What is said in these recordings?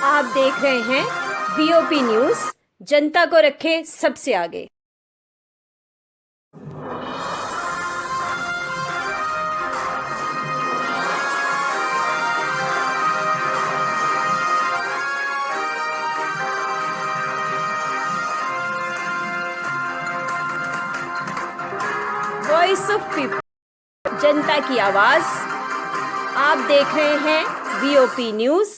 आप देख रहे हैं वीओपी न्यूज, जनता को रखे सबसे आगे। वॉइस ऑफ पीपल, जनता की आवाज। आप देख रहे हैं VOP news.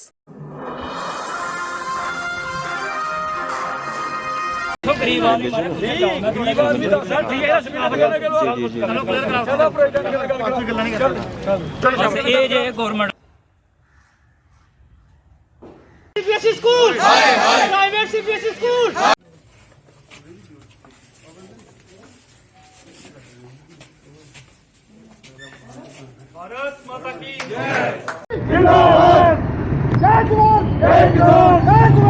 Government CBSE school, private CBSE school. Bharat माता की जय। जिंदाबाद, जय जवान, जय किसान, जय जवान।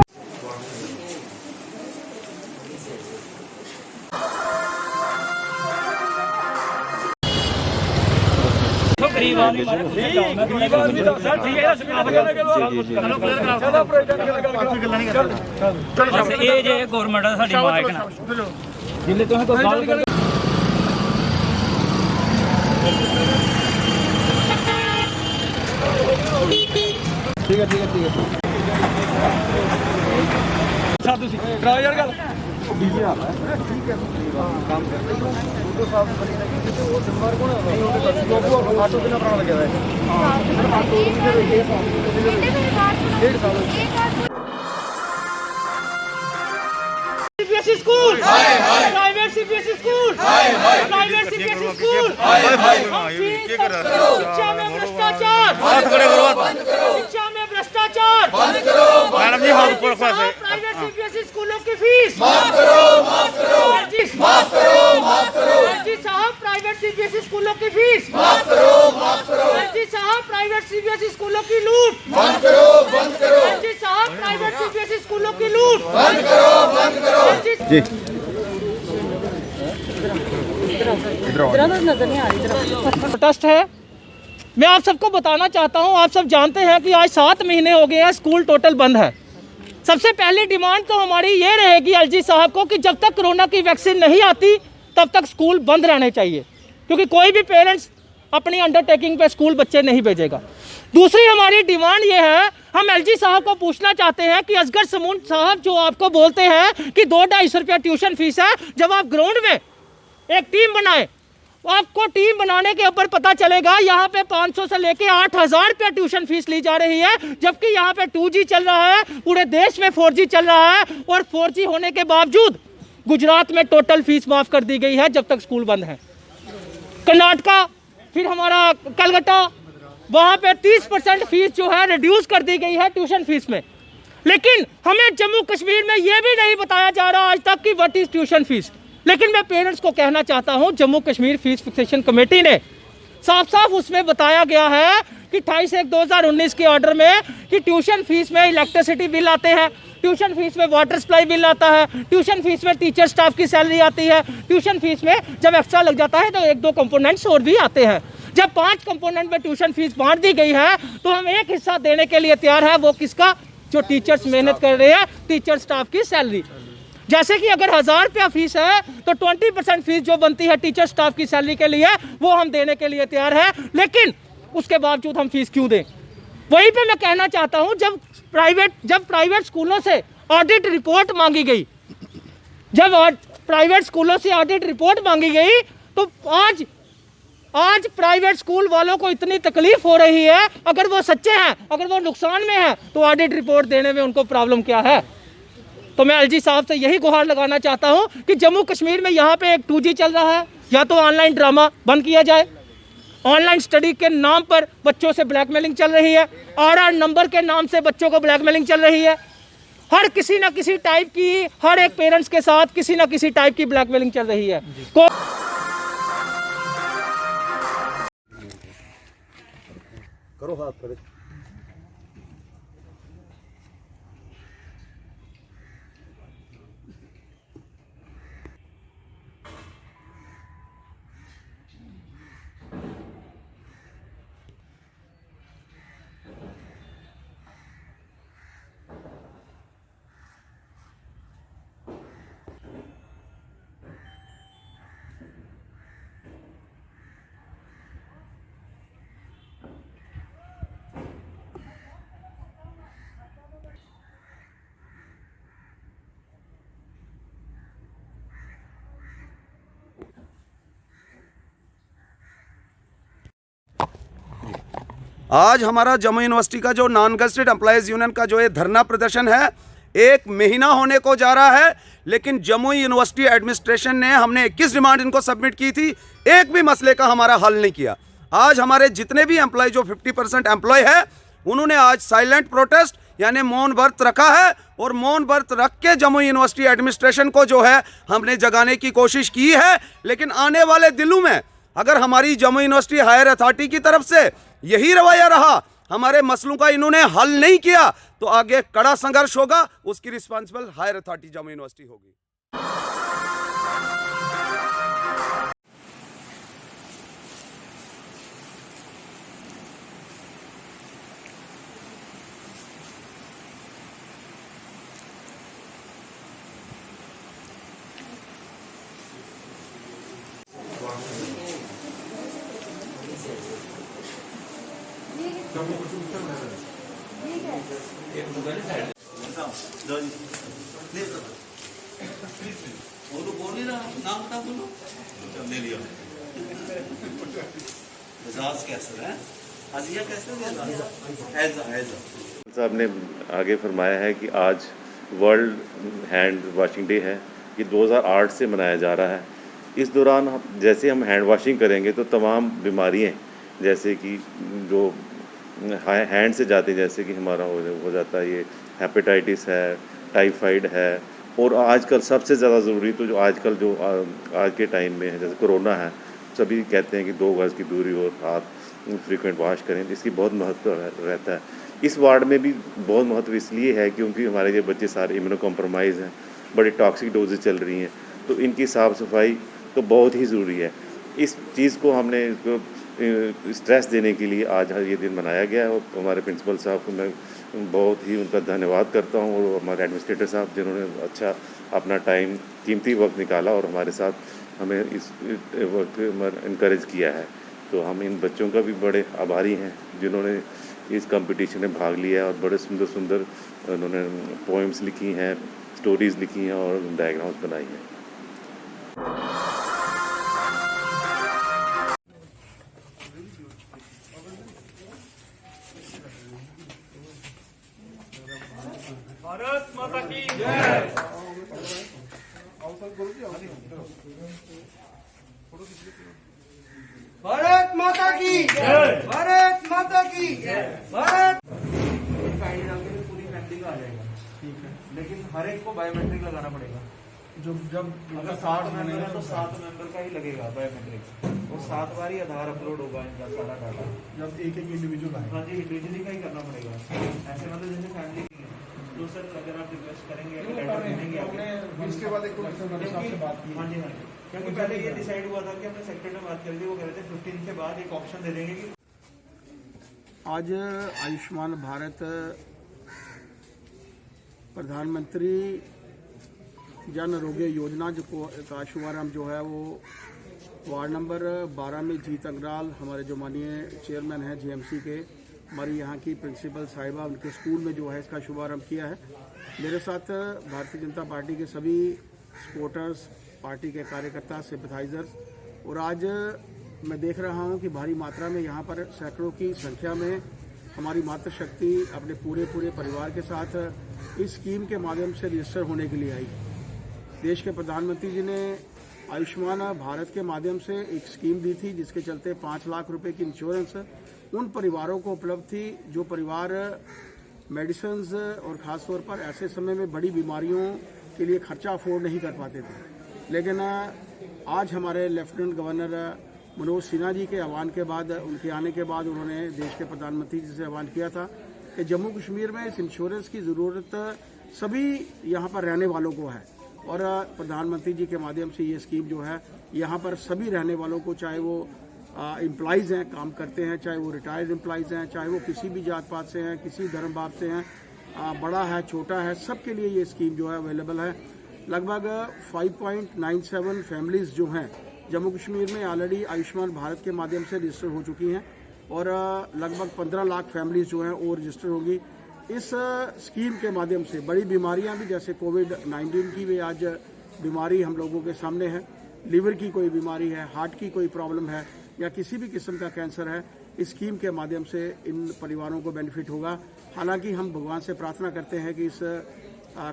ठीक है ठीक है ठीक है यार गल डीजे आ रहा है। ठीक है काम कर रही हूं तो साफ करी लगी तो वो दिमाग को ना ऑटो बिना बनाना लगा है। हां ऑटो ये डेढ़ साल CBSE school, private CBSE school, private CBSE school. शिक्षा में भ्रष्टाचार बंद करो, शिक्षा में भ्रष्टाचार बंद करो। मैडम जी हाथ ऊपर रखो ऐसे। प्राइवेट सीबीएसई स्कूलों की फीस माफ करो, माफ करो, माफ करो, माफ करो। जी साहब, प्राइवेट सीबीएसई स्कूलों की फीस माफ करो, माफ करो। जी साहब, प्राइवेट सीबीएसई स्कूलों की लूट बंद करो, बंद करो। जी साहब, प्राइवेट सीबीएसई स्कूलों की लूट बंद करो, बंद करो। जी प्रोटेस्ट है। मैं आप सबको बताना चाहता हूं, आप सब जानते हैं कि आज 7 महीने हो गए हैं, स्कूल टोटल बंद है। सबसे पहली डिमांड तो हमारी ये रहेगी एलजी साहब को कि जब तक कोरोना की वैक्सीन नहीं आती तब तक स्कूल बंद रहने चाहिए, क्योंकि कोई भी पेरेंट्स अपनी अंडरटेकिंग पे स्कूल बच्चे नहीं भेजेगा। दूसरी हमारी डिमांड ये है, हम एलजी साहब को पूछना चाहते हैं कि असगर समून साहब जो आपको बोलते हैं कि 2-250 रुपया ट्यूशन फीस है, जब आप ग्राउंड में एक टीम बनाए, आपको टीम बनाने के ऊपर पता चलेगा यहाँ पे 500 से लेके 8000 रुपया ट्यूशन फीस ली जा रही है, जबकि यहाँ पे 2G चल रहा है, पूरे देश में 4G चल रहा है, और 4G होने के बावजूद गुजरात में टोटल फीस माफ कर दी गई है जब तक स्कूल बंद है। कर्नाटका, फिर हमारा कलकत्ता, वहाँ पे 30% फीस जो है रिड्यूस कर दी गई है ट्यूशन फीस में। लेकिन हमें जम्मू कश्मीर में ये भी नहीं बताया जा रहा आज तक कि व्हाट इज ट्यूशन फीस। लेकिन मैं पेरेंट्स को कहना चाहता हूं, Jammu Kashmir fees fixation committee ने साफ साफ उसमें बताया गया है कि 28/1/2019 के ऑर्डर में कि ट्यूशन फीस में इलेक्ट्रिसिटी बिल आते हैं, ट्यूशन फीस में वाटर सप्लाई बिल आता है, ट्यूशन फीस में टीचर स्टाफ की सैलरी आती है, ट्यूशन फीस में जब एक्स्ट्रा लग जाता है तो 1-2 कंपोनेंट्स और भी आते हैं। जब 5 कंपोनेंट में ट्यूशन फीस बांट दी गई है तो हम एक हिस्सा देने के लिए तैयार है, वो किसका? जो टीचर्स मेहनत कर रहे हैं, टीचर स्टाफ की सैलरी। जैसे कि अगर 1000 रुपया फीस है तो 20% फीस जो बनती है टीचर स्टाफ की सैलरी के लिए वो हम देने के लिए तैयार है। लेकिन उसके बावजूद हम फीस क्यों दें? वहीं पे मैं कहना चाहता हूं, जब प्राइवेट स्कूलों से ऑडिट रिपोर्ट मांगी गई, जब प्राइवेट स्कूलों से ऑडिट रिपोर्ट मांगी गई तो आज प्राइवेट स्कूल वालों को इतनी तकलीफ हो रही है। अगर वो सच्चे हैं, अगर वो नुकसान में है, तो ऑडिट रिपोर्ट देने में उनको प्रॉब्लम क्या है? तो मैं एलजी साहब से यही गुहार लगाना चाहता हूं कि जम्मू कश्मीर में यहाँ पे एक 2G चल रहा है, या तो ऑनलाइन ड्रामा बंद किया जाए। ऑनलाइन स्टडी के नाम पर बच्चों से ब्लैकमेलिंग चल रही है, RR नंबर के नाम से बच्चों को ब्लैकमेलिंग चल रही है। हर किसी ना किसी टाइप की, हर एक पेरेंट्स के साथ किसी ना किसी टाइप की ब्लैकमेलिंग चल रही है। करो हाथ करो। आज हमारा जम्मू यूनिवर्सिटी का जो नॉन गजेटेड एम्प्लॉयज़ यूनियन का जो ये धरना प्रदर्शन है 1 महीना होने को जा रहा है, लेकिन जम्मू यूनिवर्सिटी एडमिनिस्ट्रेशन ने हमने 21 डिमांड इनको सबमिट की थी, एक भी मसले का हमारा हल नहीं किया। आज हमारे जितने भी एम्प्लॉय जो 50% एम्प्लॉय है उन्होंने आज साइलेंट प्रोटेस्ट यानी मौन व्रत रखा है और मौन व्रत रख के जम्मू यूनिवर्सिटी एडमिनिस्ट्रेशन को जो है हमने जगाने की कोशिश की है। लेकिन आने वाले दिनों में अगर हमारी जम्मू यूनिवर्सिटी हायर अथॉरिटी की तरफ से यही रवैया रहा, हमारे मसलों का इन्होंने हल नहीं किया, तो आगे कड़ा संघर्ष होगा, उसकी responsible higher authority Jammu university होगी। साहब ने आगे फरमाया है कि आज वर्ल्ड हैंड वाशिंग डे है, ये 2008 से मनाया जा रहा है। इस दौरान जैसे हम हैंड वाशिंग करेंगे तो तमाम बीमारियाँ जैसे कि जो हैंड से जाती, जैसे कि हमारा हो जाता है ये हेपेटाइटिस है, टाइफाइड है, और आजकल सबसे ज़्यादा ज़रूरी तो जो आजकल जो आज के टाइम में है, जैसे कोरोना है, सभी कहते हैं कि 2 गज़ की दूरी और हाथ फ्रीक्वेंट वॉश करें, इसकी बहुत महत्व रहता है। इस वार्ड में भी बहुत महत्व इसलिए है क्योंकि हमारे ये बच्चे सारे इम्यूनो कॉम्प्रोमाइज़ हैं, बड़ी टॉक्सिक डोजेज चल रही हैं, तो इनकी साफ़ सफाई तो बहुत ही ज़रूरी है। इस चीज़ को हमने इसको स्ट्रेस देने के लिए आज ये दिन मनाया गया है और हमारे प्रिंसिपल साहब को मैं बहुत ही उनका धन्यवाद करता हूँ और हमारे एडमिनिस्ट्रेटर साहब जिन्होंने अच्छा अपना टाइम कीमती वक्त निकाला और हमारे साथ हमें इस वक्त इनकरेज किया है। तो हम इन बच्चों का भी बड़े आभारी हैं जिन्होंने इस कंपटीशन में भाग लिया और बड़े सुंदर सुंदर उन्होंने पोएम्स लिखी हैं, स्टोरीज़ लिखी हैं और डायग्राम्स बनाई हैं। भारत माता की जय। भारत माता की जय, भारत माता की जय, भारत। पूरी फैमिली का आ जाएगा, ठीक है, लेकिन हर एक को बायोमेट्रिक लगाना पड़ेगा। जब अगर 60 मेंबर है तो 7 मेंबर का ही लगेगा बायोमेट्रिक, और 7 बार ही आधार अपलोड होगा इनका सारा डाटा। जब एक इंडिविजुअल है, हाँ जी, इंडिविजुअली का ही करना पड़ेगा। ऐसे मतलब जैसे फैमिली तो सर अगर आप रिक्वेस्ट करेंगे इसके बाद एक बात की, हाँ जी हाँ जी, क्योंकि पहले ये डिसाइड हुआ था कि हमने सेक्टर में बात करी थी, वो कह रहे थे 15 के बाद एक ऑप्शन दे देंगे कि आज आयुष्मान भारत प्रधानमंत्री जन आरोग्य योजना का शुभारम्भ जो है वो वार्ड नंबर 12 में जीत अंगराल हमारे जो माननीय चेयरमैन हैं जीएमसी के, हमारी यहाँ की प्रिंसिपल साहिबा, उनके स्कूल में जो है इसका शुभारम्भ किया है। मेरे साथ भारतीय जनता पार्टी के सभी सपोर्टर्स, पार्टी के कार्यकर्ता, सिंपैथाइजर्स, और आज मैं देख रहा हूँ कि भारी मात्रा में यहाँ पर सैकड़ों की संख्या में हमारी मातृशक्ति अपने पूरे परिवार के साथ इस स्कीम के माध्यम से रजिस्टर होने के लिए आई। देश के प्रधानमंत्री जी ने आयुष्मान भारत के माध्यम से एक स्कीम दी थी जिसके चलते 5 लाख रुपए की इंश्योरेंस उन परिवारों को उपलब्ध थी जो परिवार मेडिसिन्स और ख़ास तौर पर ऐसे समय में बड़ी बीमारियों के लिए खर्चा अफोर्ड नहीं कर पाते थे। लेकिन आज हमारे लेफ्टिनेंट गवर्नर मनोज सिन्हा जी के आह्वान के बाद, उनके आने के बाद, उन्होंने देश के प्रधानमंत्री जी से आह्वान किया था कि जम्मू कश्मीर में इस इंश्योरेंस की ज़रूरत सभी यहाँ पर रहने वालों को है, और प्रधानमंत्री जी के माध्यम से ये स्कीम जो है यहाँ पर सभी रहने वालों को, चाहे वो एम्प्लॉइज़ हैं, काम करते हैं, चाहे वो रिटायर्ड एम्प्लॉइज़ हैं, चाहे वो किसी भी जात पात से हैं, किसी धर्म भाव से हैं, बड़ा है छोटा है, सबके लिए ये स्कीम जो है अवेलेबल है। लगभग 5.97 फैमिलीज़ जो हैं जम्मू कश्मीर में ऑलरेडी आयुष्मान भारत के माध्यम से रजिस्टर हो चुकी हैं, और लगभग 15 लाख फैमिलीज़ जो हैं वो रजिस्टर होगी। इस स्कीम के माध्यम से बड़ी बीमारियां भी, जैसे कोविड-19 की भी आज बीमारी हम लोगों के सामने है, लीवर की कोई बीमारी है, हार्ट की कोई प्रॉब्लम है, या किसी भी किस्म का कैंसर है, इस स्कीम के माध्यम से इन परिवारों को बेनिफिट होगा। हालांकि हम भगवान से प्रार्थना करते हैं कि इस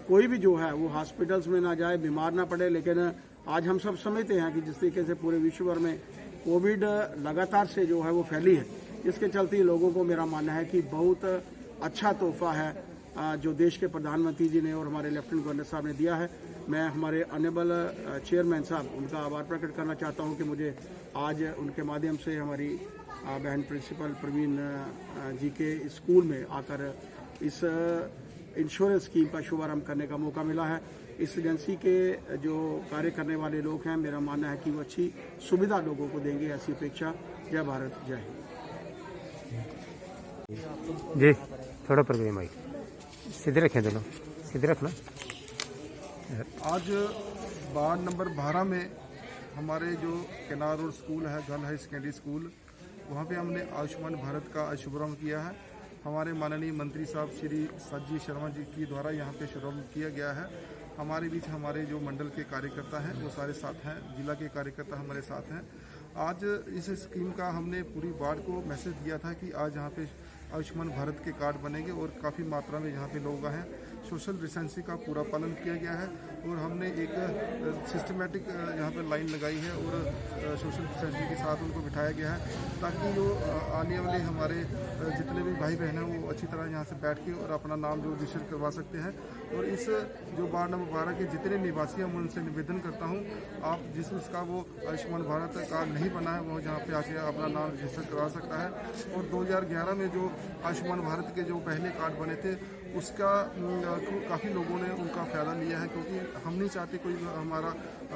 कोई भी जो है वो हॉस्पिटल्स में ना जाए, बीमार ना पड़े। लेकिन आज हम सब समझते हैं कि जिस तरीके से पूरे विश्व भर में कोविड लगातार से जो है वो फैली है, इसके चलते लोगों को मेरा मानना है कि बहुत अच्छा तोहफा है जो देश के प्रधानमंत्री जी ने और हमारे लेफ्टिनेंट गवर्नर साहब ने दिया है। मैं हमारे ऑनरेबल चेयरमैन साहब उनका आभार प्रकट करना चाहता हूं कि मुझे आज उनके माध्यम से हमारी बहन प्रिंसिपल प्रवीण जी के स्कूल में आकर इस इंश्योरेंस स्कीम का शुभारंभ करने का मौका मिला है। इस एजेंसी के जो कार्य करने वाले लोग हैं, मेरा मानना है कि वो अच्छी सुविधा लोगों को देंगे, ऐसी अपेक्षा। जय भारत, जय हिंद। जी थोड़ा पर गए माइक सीधे रखें, दोनों सीधे रखना। आज वार्ड नंबर 12 में हमारे जो केनार रोड स्कूल है, गर्ल हाई सेकेंडरी स्कूल, वहाँ पे हमने आयुष्मान भारत का शुभारंभ किया है। हमारे माननीय मंत्री साहब श्री सज्जी शर्मा जी की द्वारा यहाँ पे शुभारंभ किया गया है। हमारे बीच हमारे जो मंडल के कार्यकर्ता हैं वो सारे साथ हैं, जिला के कार्यकर्ता हमारे साथ हैं। आज इस स्कीम का हमने पूरी वार्ड को मैसेज दिया था कि आज यहाँ पे आयुष्मान भारत के कार्ड बनेंगे और काफ़ी मात्रा में यहाँ पे लोग आए हैं। सोशल डिस्टेंसिंग का पूरा पालन किया गया है और हमने एक सिस्टमेटिक यहाँ पे लाइन लगाई है और सोशल डिस्टेंसिंग के साथ उनको बिठाया गया है ताकि जो आने वाले हमारे जितने भी भाई बहन हैं वो अच्छी तरह यहाँ से बैठ के और अपना नाम जो रजिस्टर करवा सकते हैं। और इस जो वार्ड नंबर 12 के जितने निवासी हैं मैं उनसे निवेदन करता हूँ, आप जिसका वो आयुष्मान भारत कार्ड नहीं बना है वो यहाँ पे आके अपना नाम रजिस्टर करवा सकता है। और 2011 में जो आयुष्मान भारत के जो पहले कार्ड बने थे उसका काफ़ी लोगों ने उनका फ़ायदा लिया है, क्योंकि हम नहीं चाहते कोई हमारा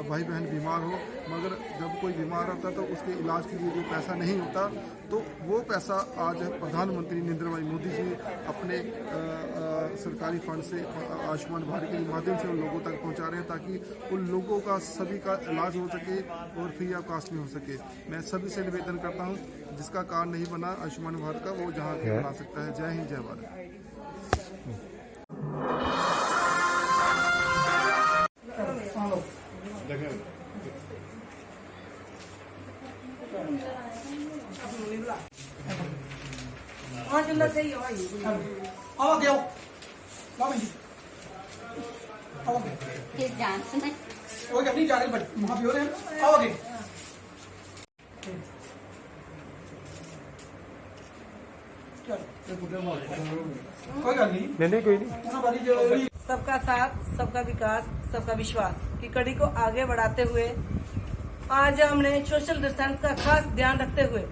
भाई बहन बीमार हो, मगर जब कोई बीमार होता तो उसके इलाज के लिए जो पैसा नहीं होता तो वो पैसा आज प्रधानमंत्री नरेंद्र भाई मोदी जी अपने सरकारी फंड से आयुष्मान भारत के माध्यम से उन लोगों तक पहुंचा रहे हैं ताकि उन लोगों का सभी का इलाज हो सके और फ्री ऑफ कास्ट में हो सके। मैं सभी से निवेदन करता हूं जिसका कार्ड नहीं बना आयुष्मान भारत का वो जहां बना सकता है। जय हिंद, जय भारत। नहीं कोई नहीं। सबका साथ, सबका विकास, सबका विश्वास की कड़ी को आगे बढ़ाते हुए आज हमने सोशल डिस्टेंस का खास ध्यान रखते हुए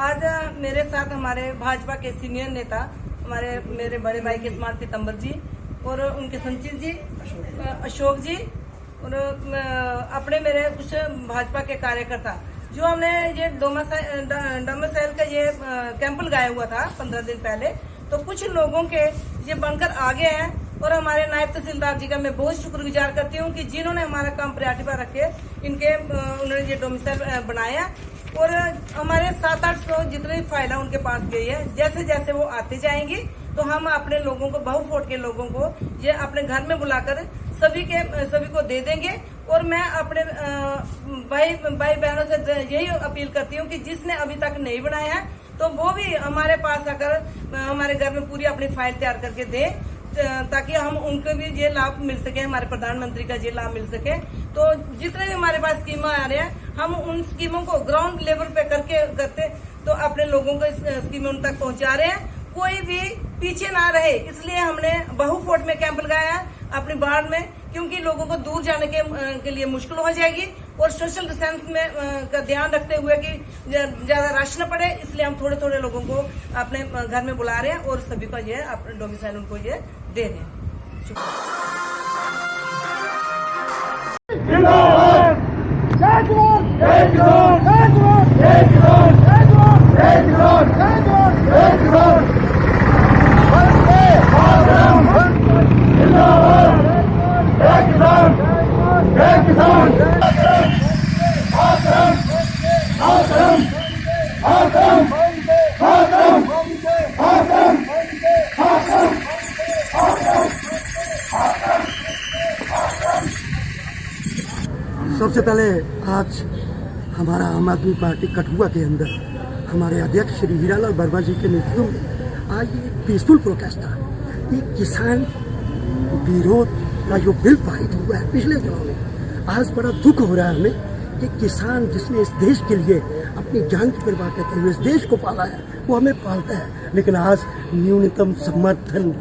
आज मेरे साथ हमारे भाजपा के सीनियर नेता मेरे बड़े भाई के स्मार्ट पीतम्बर जी और उनके संचित जी, अशोक जी और अपने मेरे कुछ भाजपा के कार्यकर्ता जो हमने ये डोमिसाइल का ये कैंप लगाया हुआ था 15 दिन पहले, तो कुछ लोगों के ये बनकर आगे हैं और हमारे नायब तहसीलदार जी का मैं बहुत शुक्रगुजार करती हूँ कि जिन्होंने हमारा काम प्रायोरिटी पर रखे इनके उन्होंने ये डोमिसाइल बनाया और हमारे 700-800 जितनी फाइलें उनके पास गई है, जैसे जैसे वो आते जाएंगी तो हम अपने लोगों को बहुफोट के लोगों को ये अपने घर में बुलाकर सभी को दे देंगे। और मैं अपने भाई बहनों से यही अपील करती हूँ कि जिसने अभी तक नहीं बनाया है तो वो भी हमारे पास आकर हमारे घर में पूरी अपनी फाइल तैयार करके दे ताकि हम उनको भी ये लाभ मिल सके, हमारे प्रधानमंत्री का ये लाभ मिल सके। तो जितने भी हमारे पास स्कीमें आ रहे हैं हम उन स्कीमों को ग्राउंड लेवल पे करते तो अपने लोगों को स्कीमें उन तक पहुंचा रहे हैं, कोई भी पीछे ना रहे। इसलिए हमने बहुफोट में कैंप लगाया है अपनी वार्ड में, क्योंकि लोगों को दूर जाने के लिए मुश्किल हो जाएगी और सोशल डिस्टेंस में का ध्यान रखते हुए कि ज्यादा रश न पड़े, इसलिए हम थोड़े थोड़े लोगों को अपने घर में बुला रहे हैं और सभी को ये अपने डोमिसाइल उनको ये दे रहे सबसे पहले आज हमारा आम आदमी पार्टी कठुआ के अंदर हमारे अध्यक्ष श्री हीरालाल वर्मा जी के नेतृत्व में आज ये पीसफुल प्रोटेस्ट था। ये किसान विरोध का जो बिल पारित हुआ है पिछले दिनों में, आज बड़ा दुख हो रहा है हमें कि किसान जिसने इस देश के लिए अपनी जान की परवाह करते हुए इस देश को पाला है, वो हमें पालता है, लेकिन आज न्यूनतम समर्थन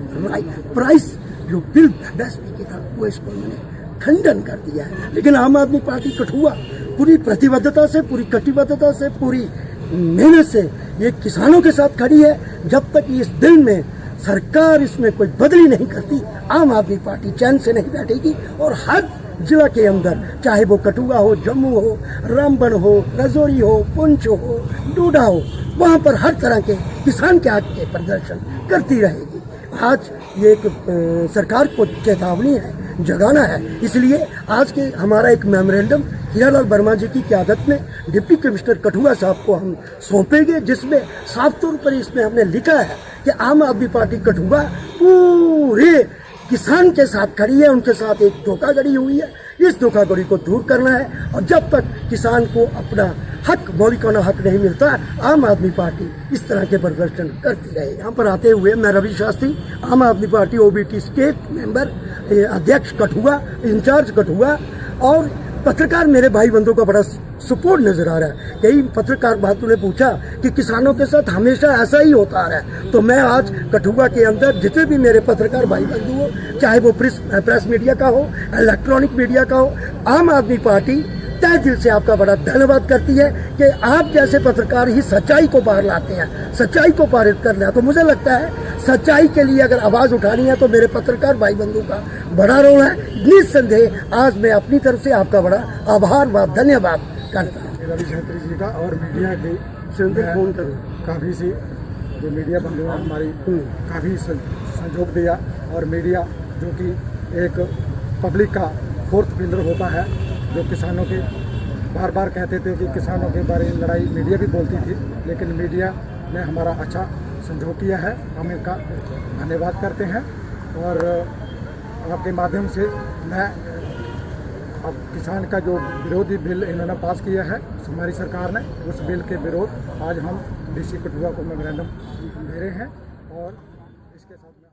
प्राइस जो बिल MSP की था वो इसको उन्होंने खंडन कर दिया है। लेकिन आम आदमी पार्टी कठुआ पूरी प्रतिबद्धता से, पूरी कटिबद्धता से, पूरी मेहनत से ये किसानों के साथ खड़ी है। जब तक इस बिल में सरकार इसमें कोई बदली नहीं करती, आम आदमी पार्टी चैन से नहीं बैठेगी। और हर जिला के अंदर, चाहे वो कठुआ हो, जम्मू हो, रामबन हो, राजौरी हो, पुंछ हो, डोडा हो, वहाँ पर हर तरह के किसान के हक के प्रदर्शन करती रहेगी। आज ये एक सरकार को चेतावनी है, जगाना है। इसलिए आज के हमारा एक मेमोरेंडम हीरालाल वर्मा जी की क़यादत में डिप्टी कमिश्नर कठुआ साहब को हम सौंपेंगे, जिसमें साफ तौर पर इसमें हमने लिखा है कि आम आदमी पार्टी कठुआ पूरे किसान के साथ खड़ी है, उनके साथ एक धोखाधड़ी हुई है, इस धोखाधड़ी को दूर करना है। और जब तक किसान को अपना हक, मौलिकाना हक नहीं मिलता, आम आदमी पार्टी इस तरह के प्रदर्शन करती रहे। यहाँ पर आते हुए मैं रवि शास्त्री, आम आदमी पार्टी OBT स्टेट मेंबर, अध्यक्ष कठुआ, इंचार्ज कठुआ, और पत्रकार मेरे भाई बंधुओं का बड़ा सपोर्ट नजर आ रहा है। कई पत्रकार भाइयों ने पूछा कि किसानों के साथ हमेशा ऐसा ही होता आ रहा है, तो मैं आज कठुआ के अंदर जितने भी मेरे पत्रकार भाई बंधु हो, चाहे वो प्रेस मीडिया का हो, इलेक्ट्रॉनिक मीडिया का हो, आम आदमी पार्टी तहे दिल से आपका बड़ा धन्यवाद करती है कि आप जैसे पत्रकार ही सच्चाई को बाहर लाते हैं, सच्चाई को पारित करना है। तो मुझे लगता है सच्चाई के लिए अगर आवाज उठानी है तो मेरे पत्रकार भाई बंधु का बड़ा रोल है। निस्संदेह आज मैं अपनी तरफ से आपका बड़ा आभार व धन्यवाद करता हूँ। रवि शास्त्री जी का और मीडिया के फोन करूँ काफ़ी सी जो मीडिया बंधु हमारी काफ़ी सहयोग दिया। और मीडिया जो कि एक पब्लिक का फोर्थ पिलर होता है, जो किसानों के बार बार कहते थे कि किसानों के बारे में लड़ाई मीडिया भी बोलती थी, लेकिन मीडिया ने हमारा अच्छा सहयोग किया है, हम इनका धन्यवाद करते हैं। और आपके माध्यम से मैं अब किसान का जो विरोधी बिल इन्होंने पास किया है हमारी सरकार ने, उस बिल के विरोध आज हम DC कठुआ को मेमोरेंडम दे रहे हैं। और इसके साथ में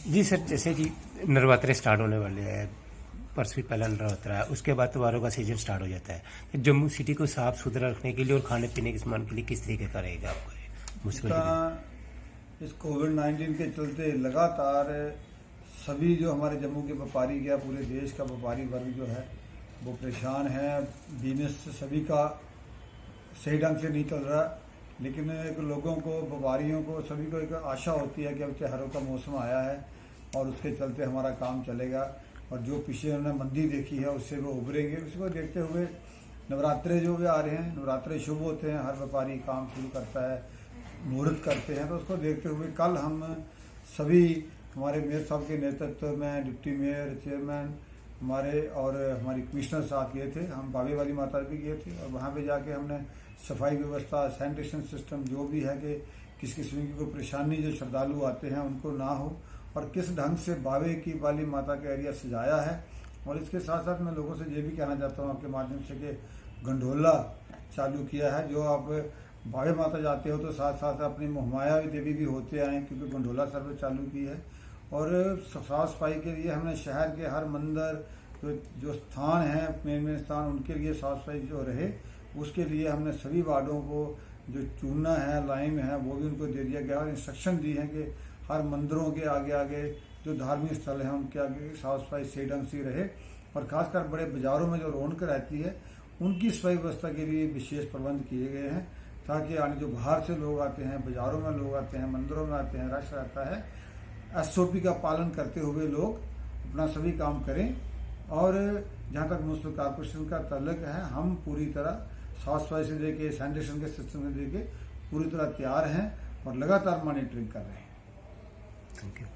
जी सर, जैसे कि नवरात्रे स्टार्ट होने वाले हैं, परसों पहला नवरात्रा है, उसके बाद त्योहारों का सीजन स्टार्ट हो जाता है। तो जम्मू सिटी को साफ सुथरा रखने के लिए और खाने पीने के सामान के लिए किस तरीके का रहेगा आपका मुश्किल? इस कोविड-19 के चलते लगातार सभी जो हमारे जम्मू के व्यापारी या पूरे देश का व्यापारी वर्ग जो है वो परेशान है। बिजनेस सभी का सही ढंग से नहीं चल रहा, लेकिन एक लोगों को, व्यापारियों को, सभी को एक आशा होती है कि अब त्योहारों का मौसम आया है और उसके चलते हमारा काम चलेगा। और जो पीछे उन्होंने मंदी देखी है उससे वो उभरेंगे। उसको देखते हुए नवरात्रे जो भी आ रहे हैं, नवरात्रे शुभ होते हैं, हर व्यापारी काम शुरू करता है, मुहूर्त करते हैं। तो उसको देखते हुए कल हम सभी हमारे मेयर साहब के नेतृत्व में डिप्टी मेयर, चेयरमैन हमारे और हमारी कमिश्नर साथ गए थे। हम बावे वाली माता भी गए थे और वहाँ पे जाके हमने सफाई व्यवस्था, सैनिटेशन सिस्टम जो भी है कि किस किस्म की कोई परेशानी जो श्रद्धालु आते हैं उनको ना हो, और किस ढंग से बावे की वाली माता का एरिया सजाया है। और इसके साथ साथ मैं लोगों से ये भी कहना चाहता हूँ आपके माध्यम से कि गंडोला चालू किया है। जो आप बावे माता जाते हो तो साथ साथ अपनी मोहमाया देवी भी होते आए, क्योंकि गंडोला सर्विस चालू की है। और साफ सफाई के लिए हमने शहर के हर मंदिर जो स्थान हैं, मेन स्थान, उनके लिए साफ सफाई जो रहे, उसके लिए हमने सभी वार्डों को जो चूना है, लाइम है, वो भी उनको दे दिया गया और इंस्ट्रक्शन दी है कि हर मंदिरों के आगे आगे जो धार्मिक स्थल हैं उनके आगे साफ सफाई सही ढंग से रहे। और खासकर बड़े बाजारों में जो रौनक रहती है उनकी सफाई व्यवस्था के लिए विशेष प्रबंध किए गए हैं, ताकि आने जो बाहर से लोग आते हैं, बाजारों में लोग आते हैं, मंदिरों में आते हैं, रश रहता है, SOP का पालन करते हुए लोग अपना सभी काम करें। और जहाँ तक म्युनिसिपल कॉर्पोरेशन का ताल्लुक है, हम पूरी तरह साफ सफाई से लेके सैनिटेशन के सिस्टम से लेके पूरी तरह तैयार हैं और लगातार मॉनिटरिंग कर रहे हैं। Thank you.